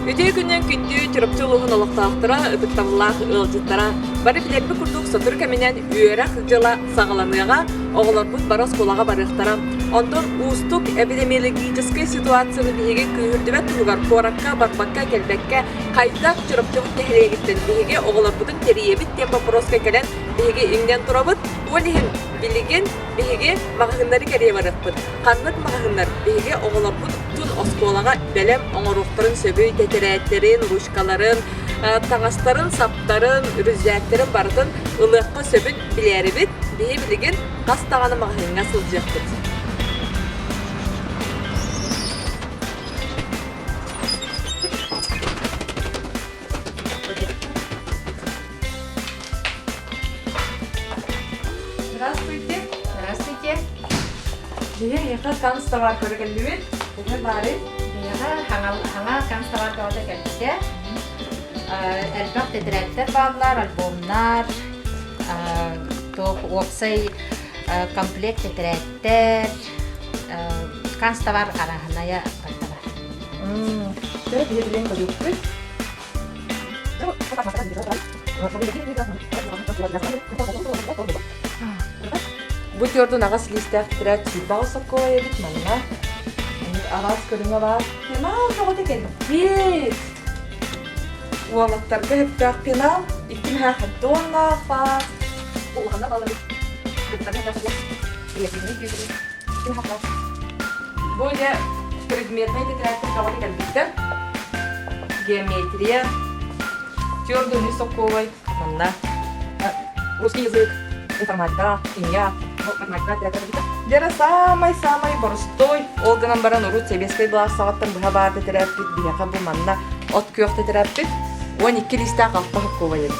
Үтей күннен күндү түрөпчүлугун олоктаактыра, ытыктабыллаах ылжыттара, бары билерби курдук сотур кеменен үөрах жыла сагаланыга, оголорбут барас колага барыктара. Онтон устук эпидемиологический ситуацияны биһиги күүрдүбөт тугар коракка, барбакка, келбекке, кайдак түрөпчүлук техлегиттен биһиги оголорбутун териебит деп вопроска келен биһиги иңден турабыт, уолихин билигин биһиги магагындары керие барыппыт. Каннык магагындар биһиги оголорбут тун осколага белем оңоруктарын сөбүй тетереттерин, ручкаларын, таңастарын, саптарын, рүззәттерин бардын ылыакка сөбүн билерибит, биһи билигин кастаганы магагынга сылжыппыт. Здравствуйте. Здравствуйте. Биһи яха канстовар көргөнүбүт. Биһи бары Хаңа канцтовар кавата келдике. Элбак тетреттер баалар, альбомнар, топ оксай комплект тетреттер, канцтовар араханая бартабар. Төр биһи билен көрүппүт. Бу төрдүн агас листер трет сүйбагы соккоя бит манна. Агас көрүңө бар. Пенал жогот экен. Бит. Уалаттарга хептак пенал. Икким хаттонна фа. Улганда балар. Бу же предметный тетрет жогот экен биттер. Геометрия. Төрдүн соккоя манна. Русский язык, информатика, химия, математика, театр. Дера самый простой. Олганан баран урут себескай была сагаттан быха барды терапит, бияка бу манна от күйөкте терапит. 12 листа калпа хакковайы.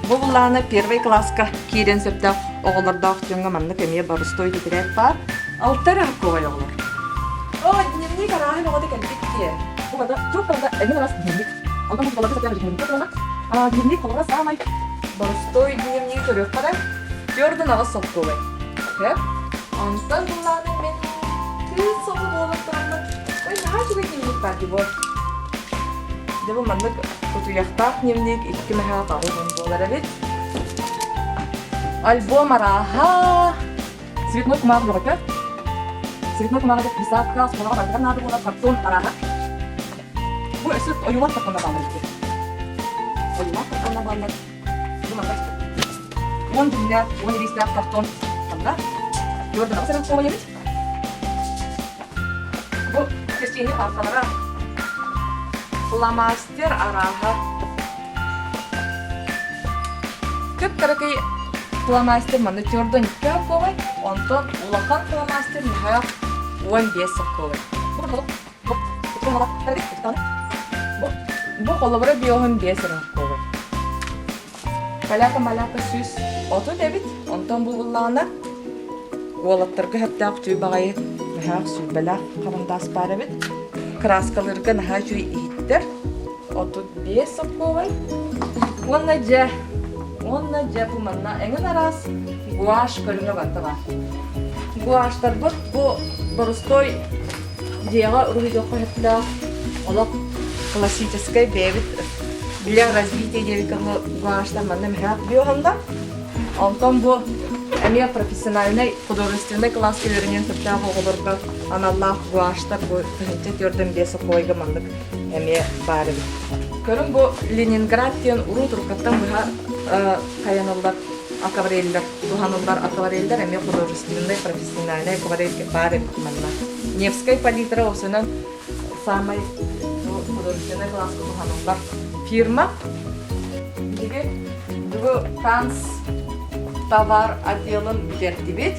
Бу булланы первый класска кирен сөптак оголордак жөнгө манна кемие простой терап бар. Алтар хакковайы оголор. О, дневник арахын оголор экен битти. Burada çok fazla emin arası diyemlik. Ondan bu dolabı satıyor diyemlik. Ama diyemlik koluna sağlamay. Простой diyemliği görüyor kadar. Gördün ağız soktuğu. Hep. Ondan bunların ben kız sonu dolaplarında. Ve her şey diyemlik var ki bu. De bu manlık kutu yaktak diyemlik. İki meha kahve dolar evet. Album araha. Светной кумар блока. Светной кумар это писатка. Скоро когда надо было картон araha. Bu ösüp oyumak takımına bağlı. Oyumak takımına bağlı. Bu mandak. 10 cümle, 10 liste karton. Tamam. Gördün mü? Sen kova yemiş. Bu kesini arkalara. Flamaster araha. Köp karakay flamaster mandı gördün köp kova. Ondan ulakan flamaster nihaya 15 kova. Bu kolabora biyohun biyeserin kovu. Kalaka süs otu debit. Ondan bu bullağına oğlatlarga heptak tüy bağayı nahak süybelak karandas para bit. Kraskalarga nahak tüy ihittir. Otu biyesek kovu. Onna je bu manna engin aras guaş körüne batta var. Guaşlar bu боростоy диага урудоко хепта олок классической бевит для развития девикага гуашта маннам хап биоханда антон бу эмия профессиональный художественный класс келеринен тепта оголорга аналлах гуашта бу тенчет йорден бесо койга мандык эмия бары көрүм бу Ленинград тен урут рукаттан быха каяналлар аквареллер тухануллар аквареллер эмия художественный профессиональный акварель бары манна Невская палитра осынан самый художественный класс тухануллар фирма биги бу Канс товар отделын билертибет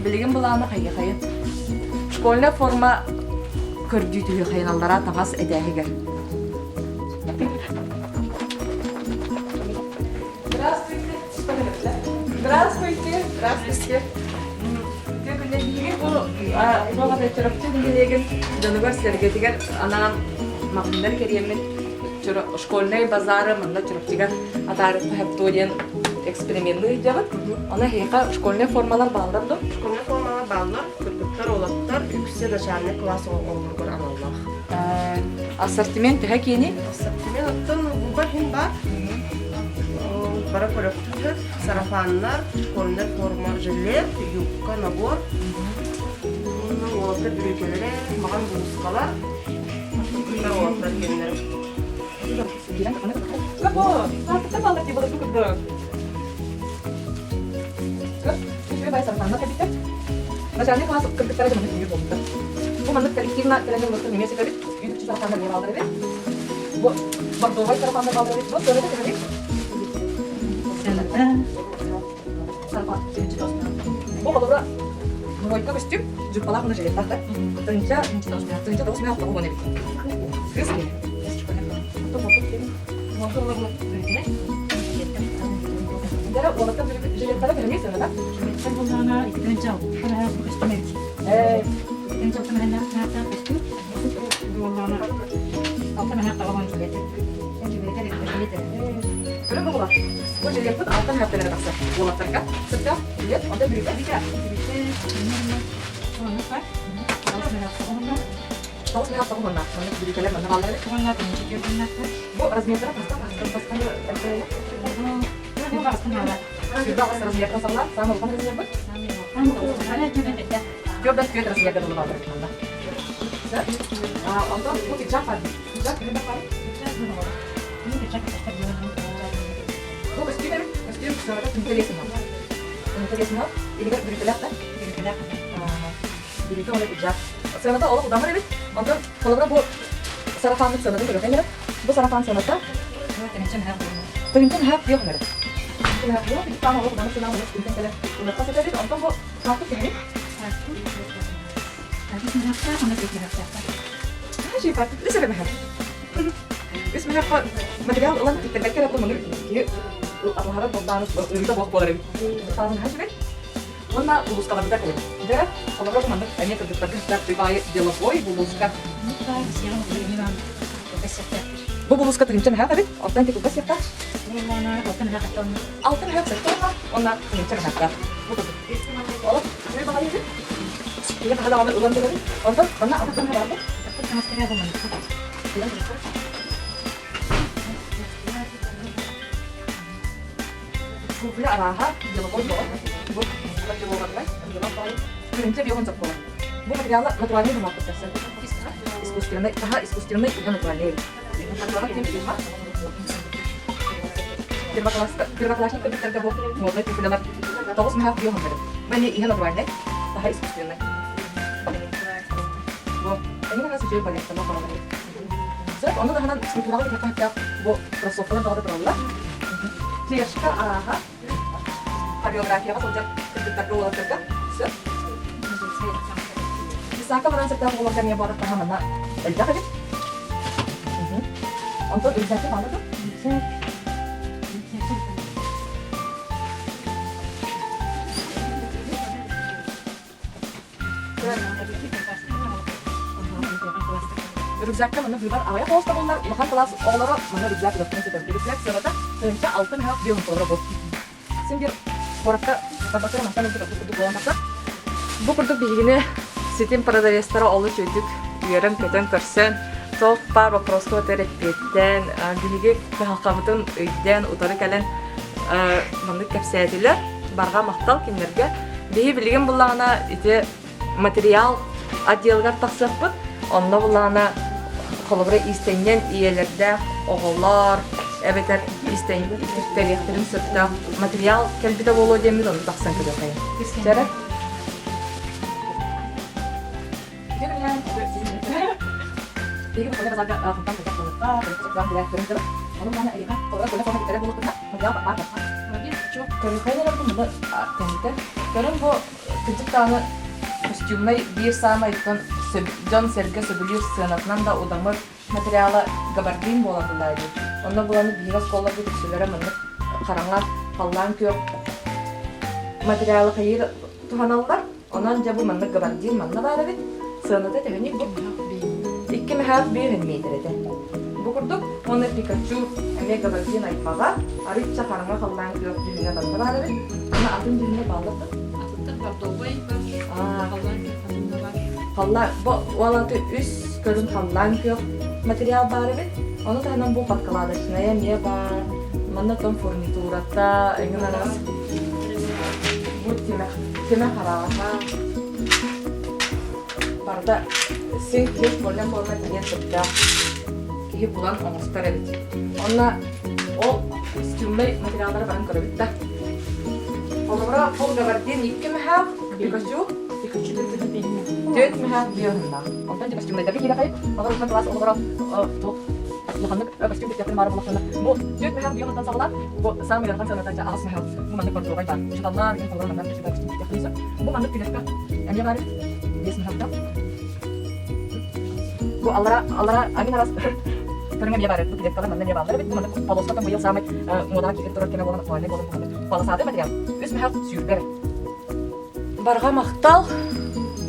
билигин буланы хайы школьная форма көрдүтүгө хайналлара тагас эдегигер. Здравствуйте. Здравствуйте. Бага бечерапчы дилеген жаныбар сергетигер анан макиндар керемен школьный базары мында чурапчыгар атары хептоден экспериментный диабет. Она хейка школьный формалар балдар до. Школьный формалар балдар, кыргыттар, олаттар, үксе начальный класс олгор аналлах. Ассортимент хакини. Ассортимент оттон булбар хин бар. Бара көрөктөр, сарафаннар, школьный форма жилет, юбка, набор. Олаттар бүрекелері, маған булускалар. Кыргыттар олаттар кенлер. Капо, ты балдар типа даже куда. Еще бай сарафанна капитан. Начальный класс кыргыттар же мындай болду. Бу мындай коллективна телевизор мындай немесе кабит. Ютуб сарафандар не балдар бит. Бу бордовый сарафандар балдар бит. Бу сөрөдө кабит. Сарафан, сенчи тост. Бу колора мойка костюм, жупалар мына жилет тахта. Тынча тост мен алтыгы боне бит. Кызгы. Дара олатта жилеттер бермейсің, да? Жилеттер болғана екінші ал. Бұны әрі костюм әбіз. Екінші алтын мәнді әрі костюм. Болғана алтын мәнді қалған жилеттер. Жилеттер жилеттер. Көріп бұлар. Бұл жилеттер алтын мәнді тақсы. Олаттарға сыртқа жилет, онда бүрігі. Тоғыз мен алтығы бұнна. Мұны бүрігелер мұны қалдыры. Бұнна бірінші көргеннен Бұл размердері басқаны әлбәйі. бұл басын алады. Сүйді ағасы размерді салар. Саны олған размер бұл. Көбден көйт размерді бұл қалдыры. Ondan bu pijak var. Pijak ne bakar? Bu kostüm evet. Kostüm sonra tüntelesi var. Tüntelesi var. İlgili bürütüler de. Bürütü olay pijak. Sonra da oğlum udamır evet. Ondan kolabra bu sarafanlık sanatı görüyor. Yani bu sarafan sanatı. Terinten hep yok mu? Terinten hep yok. Bir tane oğlum udamır sanatı olur. Terinten kere. Bunu kasıt edip ondan bu farklı kimi? ماشي فات لسه بمهر اسمها ماتريال والله تتذكر اقول من كي الظهرات بطانس يريد بوق بولري طبعا هاجبت وانا بوسكا بدك ده والله رغم انك انك بتتذكر تباي ديال بوي بوسكا بوسكا تريمتش معاها بيت اورتانتي بس يفتح altın hep sektorla onlar trinçe kadar والله ne bağlı ya hala ama ulandılar ondan bana altın var mı Bu bile araha jelabon bu. Bu jelabon var. Görünce bir oyun çok kolay. Bu materyallar naturalde bulmak istersen. İskustürme, daha iskustürme ile naturalde. Naturalde kim bilir var? Первоклассник компьютер bu model tipler. Todos me yapıyor onları. Ben iyi naturalde. Daha iskustürme. Bu ini kan sesuai banyak sama kalau ini. Sebab onda da hemen strukturalnya kita hatta bu prosoftların daha da kurallar. Cihazka araha koreografiya olacak ketika olacak. Sebab Misaka orang sedang mengeluarkan yang barat tangan mana? Elja kan? Untuk ilmu mana tuh? Rüzgarka mana bir avaya posta bunlar. Makan kelas oğlara mana rüzgar götürmesi de. Rüzgar sırada önce altın hep bir sonra bu. Şimdi korakta babaklar makan untuk kutu bulamazsa. Bu kurduk bilgini sitim продавецтары олы çöydük. Uyarın kötün körsen. Çok par вопросқа терапевттен, билиге халқабытын өйден утары кәлен мамдык кәпсәтилер. Барға мақтал кенлерге. Бейі білген бұлағына ите материал отделгар тақсықпыт. Онда бұлағына қолыбыры истенген иелерде оғылар, әбетер истенген сұртта материал кәлбіде болу деміз оны тақсан көде қайын. Жәрі? Jadi kita punya agak tentang kita punya kita tidak keren Orang mana ini kan? Kalau punya format kita dulu kena, modal apa? Kalau kayaknya aku muda tente. Karena bu kencang kostümle bir sama ikon John Serge sebelum sanatnan da udamır materyala gabardin bolandılardı. Onda bulanı biraz kollar bu tüsülere mındık karanlar kallan kök materyala kayır tuhanallar. Ondan bu mındık gabardin mındı var evet. Sanatı tehni bu. İki mehab bir miydi? Bu kurduk. Onu Pikachu, эһэ габардин айпага арыча хараңа халлаан кыйок дилине балда бар эбит. Ана атын дилине балдырды. Аттар бардолбай бар. Аа, Халлар хатында бар. халла бо уалаты үс көрүн халлаан кыйок материал бар эбит. Оны танан бу паткаладычная не бар. Манна том фурнитурата, эңин арас. Бу теме харага. Барда сен кеш болен болма деген сөпта. Кие булан оңостар эбит. Онна ол стюмбай материалдары барын көрөбүт да. Олора ол габардин 2 мэхав, бикачу, Дөт мэхав биохунна. Онтан же костюмдай да бигире кайып, олар ушан класс олора тук лоханнык костюм биттер мары болохтана. Бу дөт мэхав биохунтан сагылар, бу самый ярхан санатанча ас мэхав. Бу мандык бордугай бар. Ушаллар ген колорон мандан кече костюм биттер кылысы. Бу мандык билетка. Эмне бар? 5 мэхавда. Бу алара амин арас Көріңе бе бары, бұл кедеткалар маңнан не балдары бет, бұл маңнан полоскатын бұйыл самай модаға кекет тұрар кеме болын, туайны болын бұлын. Полосады материал, өз мәхақ сүйірдері. Барға мақтал,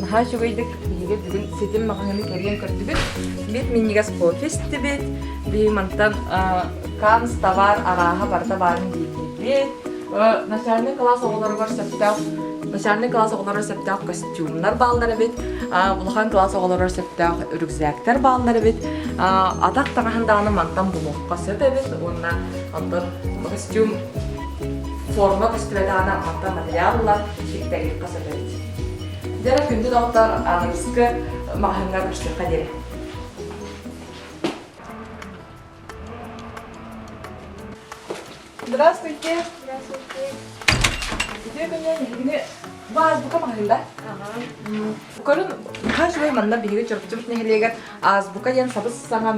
наға шүгейдік, бейге бүгін сетім мағаңыны керген көрді бет, бет меннегес кофесті бет, бей мантан канс товар араға барда барын дейді бет, начальный класс оғылары бар сәптәу, начальный класс оғылары сәптәу костюмнар балдары бет, Улахан класс оғылары сәптәу үрікзәктер балдары бет, атақ тағағындағыны мантан бұлыққа сөп әбет, онына антын костюм форма костюмедағына мантан материалылар шектәгілік қасып әбет. Дәрі күнді дауыттар аңырысқы мағынға күштіққа дері. Здравствуйте. Здравствуйте. Азбука мағында? Көрін, қашуай манна бігі чөріп нәхелегер азбука ден сабыз саңа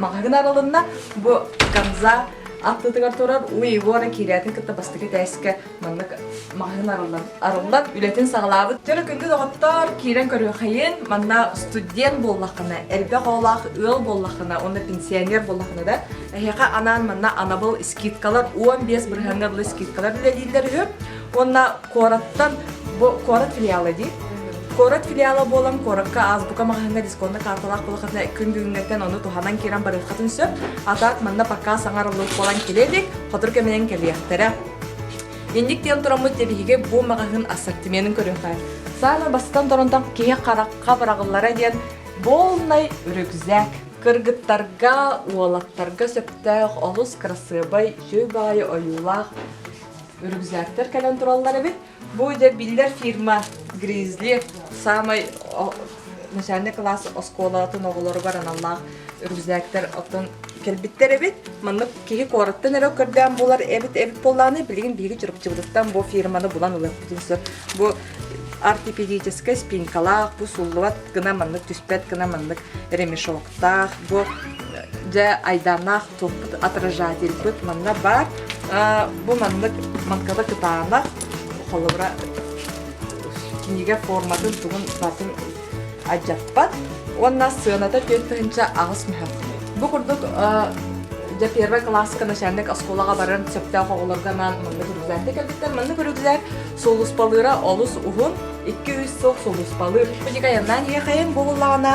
мағағын аралығына бұ қамза аттытығар тұрар уй уара керетін кітті бастығы тәскі маннық мағағын аралығынан үлетін сағылабы. Жөрі күнді доғыттар керен көрі қайын манна студент боллақына, әлбе қолақ, өл боллақына, оны пенсионер боллақына да әйеқа анан манна анабыл скидкалар 15 бірғанға бұл скидкалар үлелейлер өп. Онна кораттан, корат филиалы ди. Корат филиалы болам, коратка азбука мағанға дисконда карталақ болақатына күн бүгінгеттен оны туханан керен барыққатын сөп, атақ манна паққа саңарылық болан келедік, қотыр көменен келияқтары. Ендіктен тұрамыз дебіге бұл мағағын ассортименін көрін қай. Сағына бастан тұрындан кейе қараққа барағылары ден болнай үрікзәк. Кыргыттарға, уолаттарға сөптәқ, олыс красыбай, жөй ойулақ, үрікзәктер кәлен тұралары бет. Бұл де білдер фирма Гризли, самай начальный класс осколатын оғылары бар аналлақ үрікзәктер оттан келбеттер бет. Маннық кейі қораттан әрі көрден болар әбіт болғаны білген білгі жүріп жылдықтан бұл фирманы бұлан ұлық бүтінсір. Бұл ортопедический спинкалақ, бұл сұллуат гына маннық түспет гына маннық ремешоқтақ, бұл де айданақ тоқпыт отражатель бұт манна бар. Бұл маннық манқалы кытағанақ қолыбыра кенеге форматын тұғын батын аджаппат. Онна сыйыната төттігінші ағыс мүхім. Бұл құрдық де первый классика начальник осколаға барын сөпті қоғылырға манны көрігзәкті кәлбеттер. Манны көрігзәк солуспалыра олыс ұғын 200 соқ солуспалыр. Бұл жеға яннан еқайын бұғылағына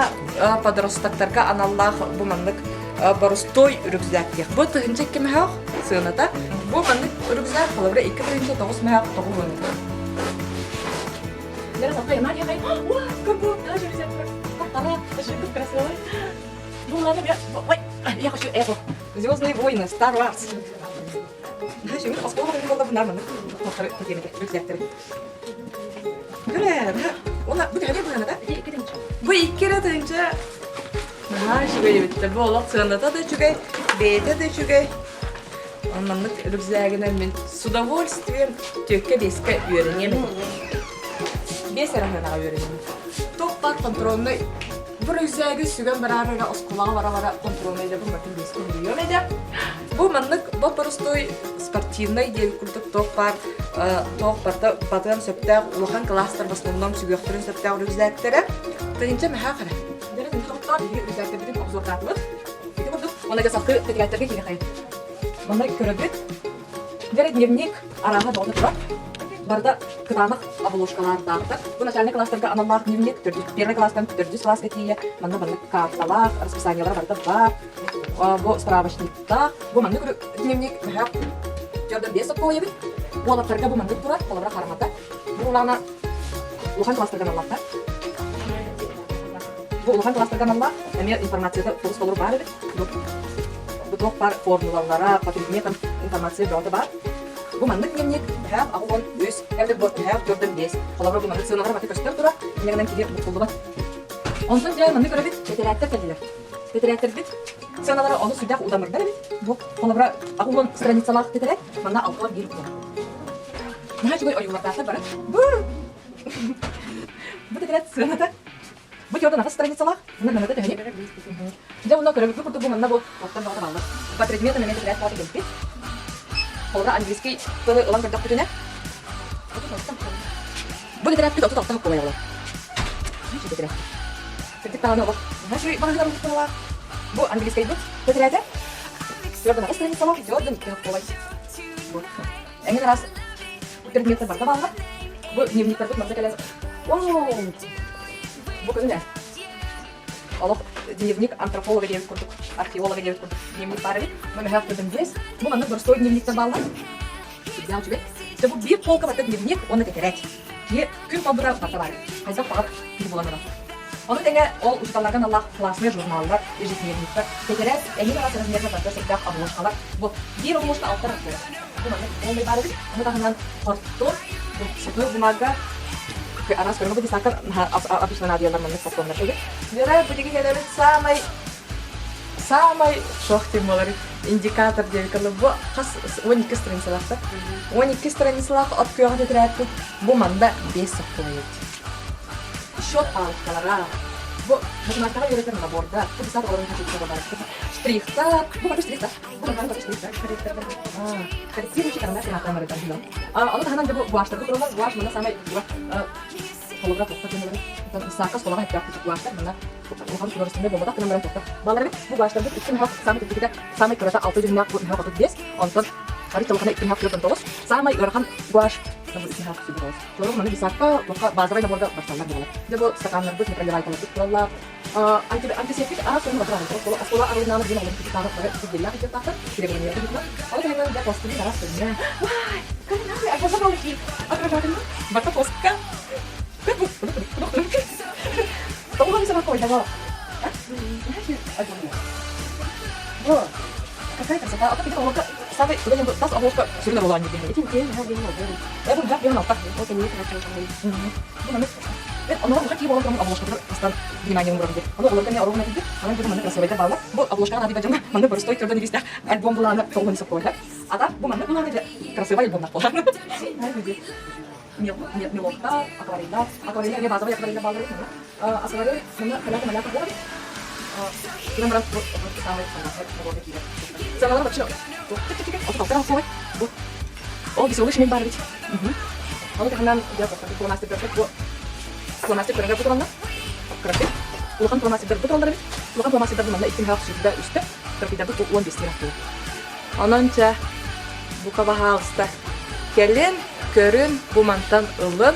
подростақтарға аналлақ бұл маннық барыстой үрікзәктек. Бұл тұғынчек кем хақ сыйыната. Бұл маннық үрікзәк қалыбыра 2-9 мәғақ тұғы өңді. Лера сапқа яннан еқайын. Уа, көп бұл, тағы жүрізәктер. Тақтара, тәшіркіп красивай. Бұл ләне бе, ой, я хочу это. Звездные войны, Star Wars. Şimdi askılı bakın bunlar mı? Kontrol edeyim ki rüzgarları. Göre, ona bu kadar bu yana da. Bu iki kere önce. Ha, şu böyle bitti. Bu olak sığında da çünkü beyte de çünkü. Ondanlık rüzgarına ben с удовольствием tökke beske öğrenemedim. Beş tarafına öğrendim. Top var kontrolünü. Bu rüzgarı süren beraber askılağa vara kontrolünü de bu bakın beske öğrenemedim. Bu manlık bu простой спортивный дел курдук тоқ бар да батан сөптәк улахан кластер в основном сүгөктөрүн сөптәк рюкзактары. Тынча мәхә кара. Дөрес тоқтар бир рюкзактарды обзор катып. Бите бурдук, аны гасакы тегәттерге кире кайын. Монда көрөбүт. Дөрес дневник арага долды тура. барда кытанық обложкалар дағдар. Бұл начальный класстарға аналар дневник түрді. Первый класстан 4 класс кетейі. Манна барда карталар, расписаниялар барда бар. Бұл справочникта. Бұл манна көрі дневник жөрден 5 сопқа ойы бит. Бұл алаптарға бұл манна тұрар, қолабыра қарамата. Бұл ұлағына ұлған класстарға аналар. Бұл ұлған класстарға аналар. Әме информацияда тұрыс толыр бар еді. Бұтылық бар формулалара, по предметам информация бұрды бар. Бұл мандық дневник, әп, ағылған өз, әлдік бұд, әп, жөрден 5. Қолабыра бұл мандық сығынағар баты көрістер тұра, енегінен кейде бұтылды бар. Онсын жай мандық көрі бит, ветерияттер кәділер. Ветерияттер бит, сығынағары оны сүрдәқ ұдамырдар бит. Бұл қолабыра ағылған страницалақ ветерят, манда алтылар бейіп тұр. Наға жүгой ойылардақтар бары. Бұл ветерят сығынады. Бұл жөрді нағыз страницалақ, бұны нәмәді тәңіне. Жа бұнда көрі бүт бұл мында бұл оқтан бағды балды. По предметам мен ветерят бағды келіп бит. Қолға английский тылы ұлан көрдіқ бүтіне. Бұл ветерят бит отыз алтан қолай олар. Бұл ветерят. Кірдік тағаны олар. Бағылар ұлықтың олар. Бұл английский бұт ветеряты. Жөрді нағыз страницалақ, жөрдің кеғіп қолай. Әңген арас предметтер барда балды. Бұл дневниктер бұт мында кәлесі. Бұл көзі не? Олық дневник антрополога девіз көрдік, археолога девіз көрдік. Дневник бары бит, номер хәптірдің дес. Бұл маңның бір стой дневниктен балдар. Взял жүбек. Бұл бір полка барды дневник, оны текерек. Күн қалдыра барды бары. Қайзақ бағыр күйі боламын. Оны тәңе ол ұшыталардан Аллах классный журналдар, ежедневниктер. Текерек, әйін арасы размерді барды сәкдақ обложкалар. Бұл бір обложка алтар атыр. Бұл маңның олмай бары бит. Оны тағынан қортту, сүйті бумага. Арас көрімі бұды сақыр обычно надиялар мәнік сақландар шөгі. Вера бұдеге келеріт самай шоқтым олар индикатор девікілі. Бұл қас 12 страницалақты. 12 страницалақ от күйіға тетірәтті. Бұл манда 5 сақлы еді. Шот алықталара. Бұл математикаға үйретен наборда. Бұл сақ оларын қашетігі барып. Штрихтар. Бұл маты штрихтар. Бұл маты штрихтар. Корректирующий карандаш сенаттан барыдан. Оны тағынан бұл буаштарды тұралар. Буаш мұнда самай қолығыра тоқта кемелері. Саққа солаға әппі күтіп буаштар. Мұнда оған күлірісінде болмада кінімдерін тоқта. Балары бет бұл буаштарды 2 мехақ самай түттікіде самай көрата 6 жүзінақ бұл мехақ 35. Онтан қари толықана 2 мехақ 49. Самай өрхан буаш. Бұл 2 мехақ сүді болыз. Жорық мұны бисаққа базавай наборда башталар болады. Бұл стаканларды непроливай қалып тұралар. Антисептик арасында отырады. Асқола арылынаны деген олар күтіп тағып бары күтіп делі ақытып тақтыр. Керегінен ерді күтіп. Ол тәңін де постыды арас түріне. Вай! Каринары, арбаза балы ки. Акыржатыны. Бақта постка. Күт бұл. Тоғылған саға қойда бала. Бұл. Какая красота. Ата пекет олыққа самый ұдан енді тас оғылыққа сүріне болуан деген. Бұл жақ бен алта. Онlara mutlaka iyi olan обложкалар астан внимание уровня. Аны оларга не оругна дип, аны бу мында красивый бар. Бу обложкага надо бежать. Мында бір стой түрдөн дистә. Альбом буланы толгын сап койды. Ада бу мында буланы красивый альбом бар. Нет, мелокта, акварельдер базовый акварельдер балдыр. Акварель мында калата бар. Кирам раз вот самый вот такие. Самалар вообще. Вот так вот. Бу. О, веселый шмель бар бит. Аны тагынан я просто мастер перфект. Пломастер көрінгі бұтыралына күрәппен. Улыған пломастер бұтыралдары бет. Улыған пломастер бұтыралына 2 мехақ сүрді үсті. Күрәппейді бұл 15 лирах болды. Онынша бұқа бағалысты. Келін, көрін, бұмантан ұлын.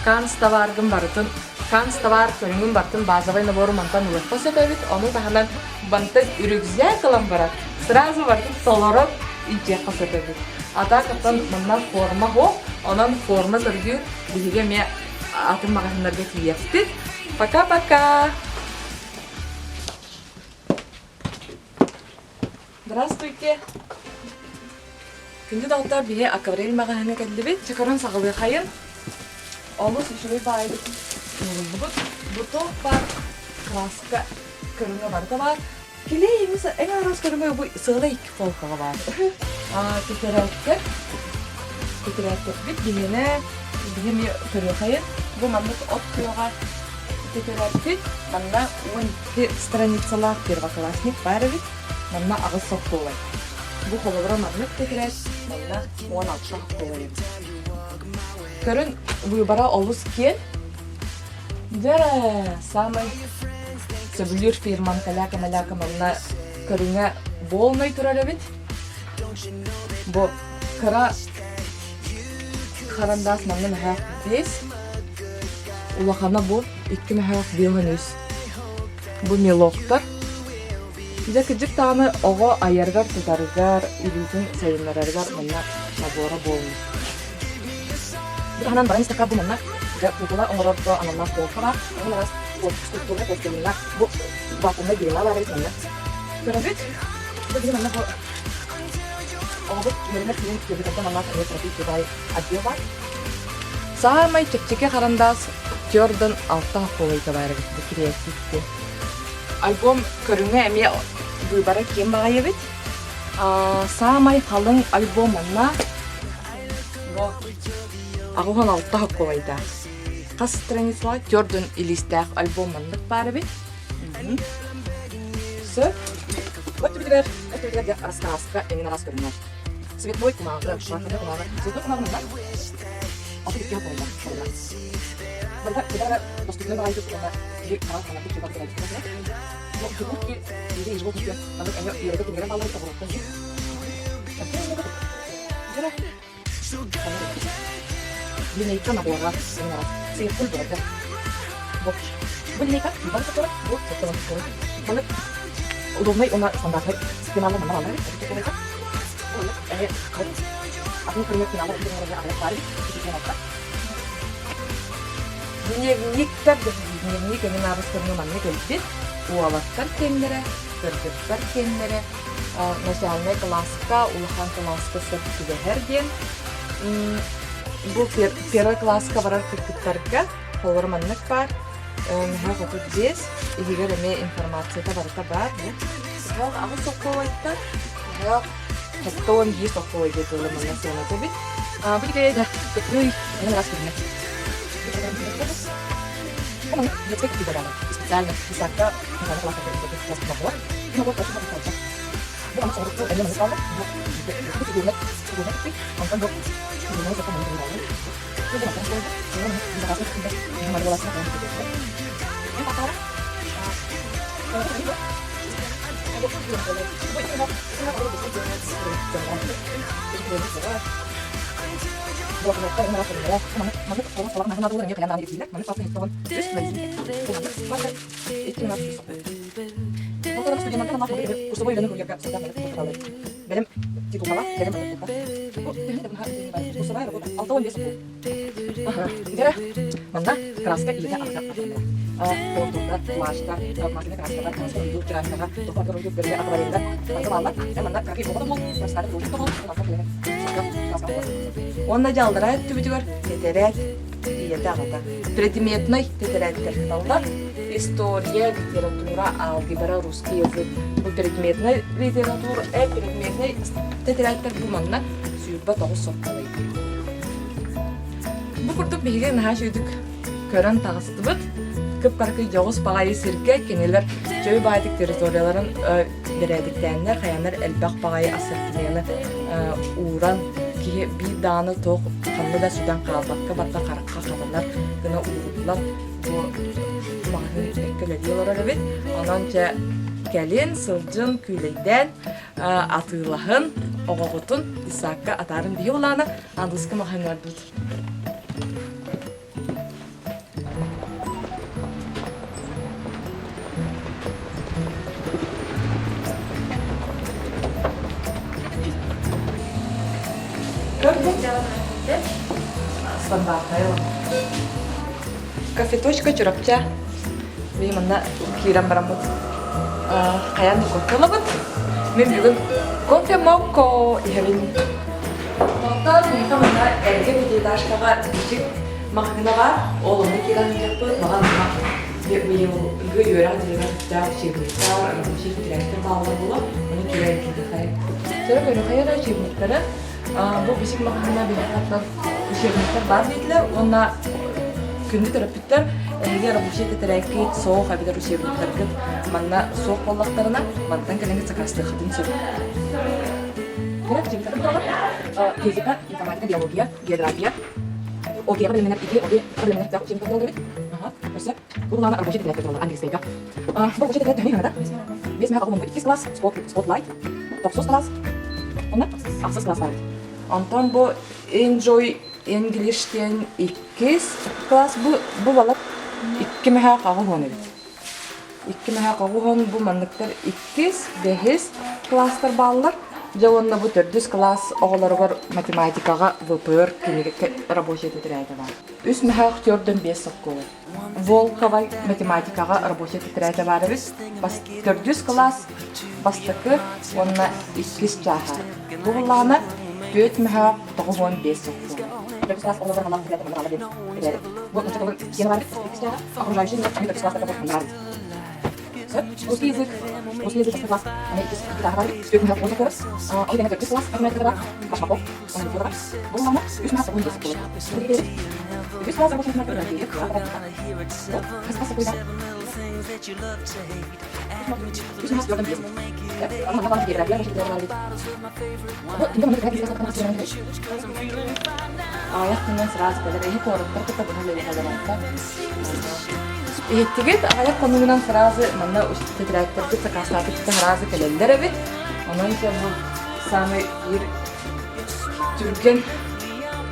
Канс тавардың барытын. Канс тавар көріңін бартын базавайны бору мантан ұлыққа сөтәбет. Оның тағынан бантын үрігзе қылан барат. Сразу бартын солорып интияққа сөтәбет. Ата қаптан мұннан форма хоқ. Онан форма зіргі бұйыге ме атын мағасынларға тиеттік. Пока-пока! Здравствуйте! Күнді дауыттар бейе акварель мағасына кәділі бет. Чакаран сағылы қайын. Олы сүшірі байды. Бұтық бар. Краска көріңі бар да бар. Келе емесі әң арас көріңі бұл сығылы 2 полкаға бар. Тетерәттік бет денені бігеме көрі қайын. Бұл маңдық от күйоға тетерәттік. Маңна 12 страницалар первоклассник бәрі бет. Маңна ағыз соқ болай. Бұл қолығыра маңдық тетерәт. Маңна 16 шақ болай. Көрін бұйбара олыс кен. Дәрі самый сөбілер фирман кәләка-мәләка маңна көріңе болмай тұрары бет. Бұл кыра харандас манна мәхәк бес. Улахана бу 2 мәхәк билгенүс. Бу мелоктар. Бизе кыжык таны ого аяргар тутарыгар, илүтүн сайынларыгар манна набора болму. Бу ханан баран истака бу манна да кукула оңорорто ананас болкара, ананас структура тестелинга бу вакуумда бирила бар экенде. Көрөбүт. Бу бизе манна бу ого мерме тиен кебекте манна трафик бай отдел бар. Самай чекчеке харандас Jordan altta колойта бар бу креативте. Альбом көрүнгө эми выбора кем багая бит. Самай халың альбом манна бу агуган алта колойта. Кас страницалар Jordan илистак альбом манна бар бит. Всё. Вот теперь я рассказка именно раз көрүнөт. Цветной кумага, шахматный кумага. Цветной кумага да? А тут я понял. Вот когда поступила на YouTube, она и она пишет как это. Вот тут и здесь вот тут. Она я это не работала так вот. Линейка набора. Цвет культуры. Вот. Линейка, вот это вот. Вот. Удобный, он стандартный. Финальный номер. Aku punya kenal itu yang ada kali itu kenapa? Дневник ini harus ternemani kelihit. Uawakar kendere, kerjekar kendere. Misalnya kelaska, ulahan kelaska seperti hergen. Bu первая класска барар кыргыттарга холорманнык бар. Меха хоту здесь. Игер эме информацията барыта бар. Хал агы сокколайта. Хал хаттон есть сокколайта толоманна сената бит. Бұл кеде көпнүй эне раз көрүнөт. Коман жетек бит барар. Специально писакка мына класска көрүнөт. Класска бар. Ну вот точно так. Bu ama sonra bu elime kaldı. Bu figürler bir ondan yok. Bunu da tamam böyle. Bu da tamam. Bunu bir daha sonra bir malulasına koyalım. Ne bakar? Fotoğraf stüdyolarında nasıl bir kursu boyunca kuryak yapsınlar benim titulum var, benim bu filmde bunlar kursu var, bu 6-15 okul. Jadi, mana kraska iya agak fotolar, flashlar, maksudnya kraska kan hidup cerita, foto hidup dari apa benda, macam apa, mana kaki foto mau, kraska itu foto mau, apa boleh. Onda жалдырат түбүтүгөр тетерет ийете агата. Предметный тетереттер кыталдар. История, литература, алгебра, русский язык. Bu предметный литература, предметный тетереттер буманна сүйүрбө тогуз соккалай. Бу курдук биге нахаш үдүк көрөн тагыстыбыт. Кып-каркы жогус багай сирге кенелер жөй баадык территорияларын бередиктенler, хаяндар элбак багай ассертилены уран bir dağını toq kanlı da sudan kalbakka batta karıkka kadınlar gına uğurdular bu mahın ekkelediyorlar evet onanca gelin sılcın küleyden atığılahın oğutun isakka atarın bir yolana andıskı mahın ördüt стандартная. Кафеточка чурапча. Бейманна кирам барамут. Хаян кофелабыт. Мен бүгүн кофе мокко ихевин. Тоқтар мехамана эрге видеодашкага жик махина бар. Олуны киран жакпы. Маған бейм үгө үйөрак жүргөн да чебиттар, чебиттер балдар болуп, муну киран кирди. Сөрө көрө кайра чебиттери. Bu bizim makinede bir hatta şirketler var dediler. Ona günlük terapistler eğer bu şirkete terapit soğuk habide bu şirketler git manna soğuk olduklarına mantan kendine sakaslı kadın söylüyor. Bunu şirketler var. Fizika, informatika, biyoloji, geografi. O diğer bölümler iki, o diğer bölümler daha şirketler oluyor. Aha, mesela bu bunlar bu şirketler oluyor. Anglis'teydi. Bu şirketler ne kadar? Biz mesela bu iki klas, spotlight, topsuz klas. Onlar aksız klas var. Ondan bu enjoy İngilizcen 2 класс bu balık 2 meha kağıhon evet. 2 meha kağıhon bu manlıklar 2 5 класстар баллар. Жауынна bu 4 класс оғылары бар математикаға ВПР кенеге рабочий тетрәйді бар. Үс meha aktörden 5 соққылы. Волхова математикаға рабочий тетрәйді бар біз. 4 класс бастықы онна 2 чаха. Бұғыланы 4 meha 5 соққылы. Дөрес класс олар мала кирәтә мала дип. Бу ничек булып син бар? Экстра. Окружающий нет, дөрес класста булып мала. Русский язык класс. Аны икис китап бар. Сөйгән хат булды курс. Алда дөрес класс математикада башка. Аны булды. Бу мама 3 класс булды. Дөрес класс булып математикада дип. Каскасы куйда. 3 класс булды. Аны мама кирәтә, я шул дип. Вот, инде монда кирәк кирәк. Аяқтан сразу келер. Ехи корыптар кыта bunu лелехаларда. Еттигет аяқ конуңнан сразу мына тетрәктәргә цакастаты сразу келелдер бит. Онан соң бу самый ир түрген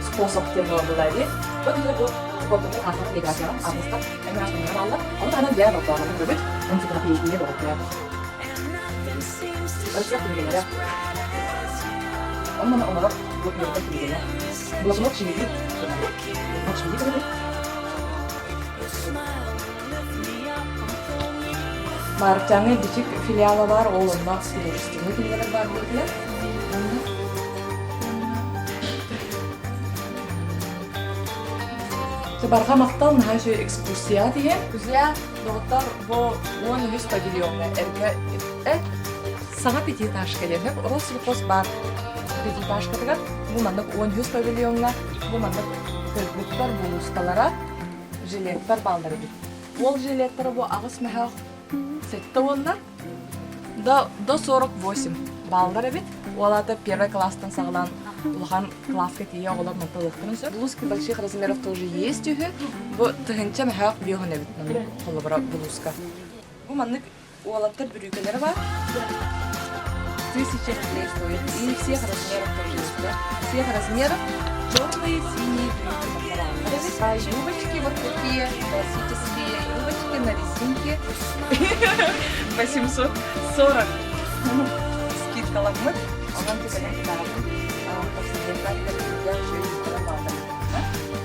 способ тем булды ди. Вот бу способны касат легация, аныста. Әмма ашманы алды. Аны дия баклаган бит. Аны тепрәкине баклаган. Ашак дигәннәр. Аны мына bu yolda gidiyor. Bulaşmak şimdi. Bak şimdi gidiyor. Marçanın küçük filialı var, oğlunda üniversitede filialı var dediler. Barha maktal nahay şu ekskursiya diye. Güzel doktor bu 100 pavilyonla erke sana piti taş gelen hep Roslipos bar. Piti taş kadar bu mandık 100 pavilyonla bu mandık kırpıklar buluskalara jiletler baldırdı. Ол жилеттері бұл ағыс мәхақ сетті онда до 48 балдар бит. Оларды первый класстан сағылан улған класска тие олар мұнталықтырын сөр. Блузки больших размеров тоже есть үйі. Бұл тұхынча мәхақ бүйіғын әбіт мұның қолыбыра блузка. Бұл манның олаттар бүрікелері бар. 1000 рублей стоит. И всех размеров тоже есть. Всех размеров. Черные, синие, брюки, юбочки вот такие, классические юбочки на резинке. 840 скидка лагмык. Ondan tepeden gidelim.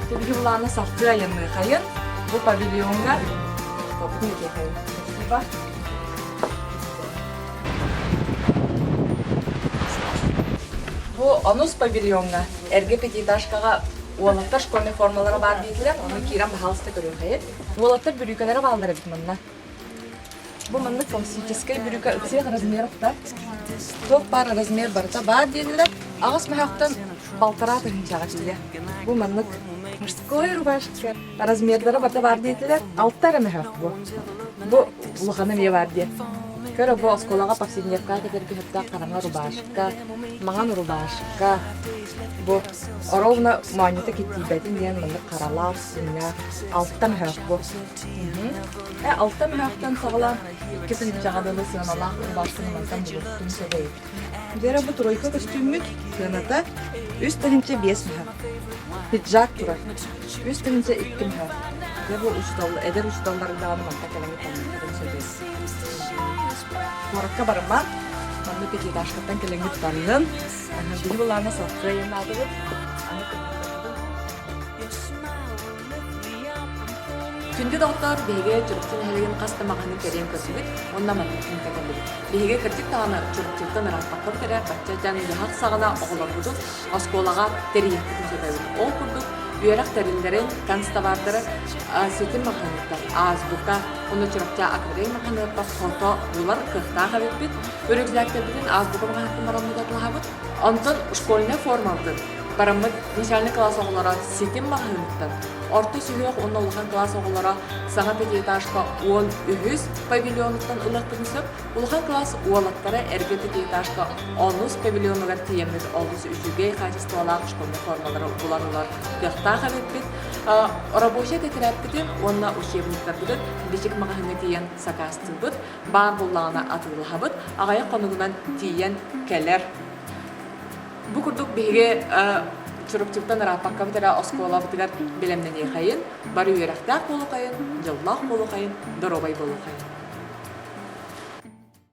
Tabii bunlarla sattığı yanına kayın. Bu pavilyonga topunu kayın. Спасибо. Bu anus pavilyonga, erge petitashkaga Oğlatlar şkolne formalara var deydiler, onu kiran bahalısda görüyor hayır. Oğlatlar bürükelere bağlıdır bununla. Bu manlık классическая брюка всех размеров, да? Топ пар размер барда бар deydiler. Ağız mahaqtan baltara tırınçağa deydiler. Bu manlık мужской рубашка. Размерлері барда бар deydiler. Alttara mahaq bu. Bu uluğanı meye var diye. Көрі бұл сколаға повседневка кедергі хетта қараңа рубашка, маған рубашка. Бұл ровно манеті кеттейбәтін ден мұнды қаралар, сүнне, алттан хәқ бұл. Алттан хәқтан сағылан, кесін жағадылы сыналақ рубашканы мантан бұл тұтын сөйлейді. Дері бұл тройка костюммет, кыната, үстігінше 5 хәқ. Пиджак тұрар, үстігінше 2 хәқ. Бұл әдер ұшталлары дағаны манта кәлемі танымын сөйлейді. Morakka barınma. Manlı peki taşkattan kelengit barın. Bili bularına sattığı yerine adıdır. Күнде доктор беге чурктун хелеген каста маганы керен көсүбүт, онда мантын каталды. Беге кирдик таганы чурктан ратпакка керек, баччан яхак сагына оголорбуду, осколага терияктын сөйдү. Ол курдук үйрак терилдерин канстабардары сетин маханытта азбука оны чуракча академия маханытта фото булар кыхтага бит. Өрөкзактердин азбука маханытын барамыдатлабыт. Онтон школьная формалды. Барамыт начальный класс оголора сетин маханытта. Орта сүйек онна улахан класс оголора саңа пятиэтажка 10 павильоныттан ылыктынсып, улахан класс уолаттары эрге пятиэтажка 10 павильонугар тиемет олдус үчүгей качестволак школьный формалары буларылар кыхтага бит. Рабочий тетрәппитин онна учебниктар бит, бишик магазины тиен сакасты бит, бар буллана атылыхабыт, агая конугунан тиен келер. Бу курдук беге чуруктуктан арапакка битара оскола битар белемнени хайын, бары үйрәхтәк болу хайын, жыллах болу хайын, доробай болу хайын.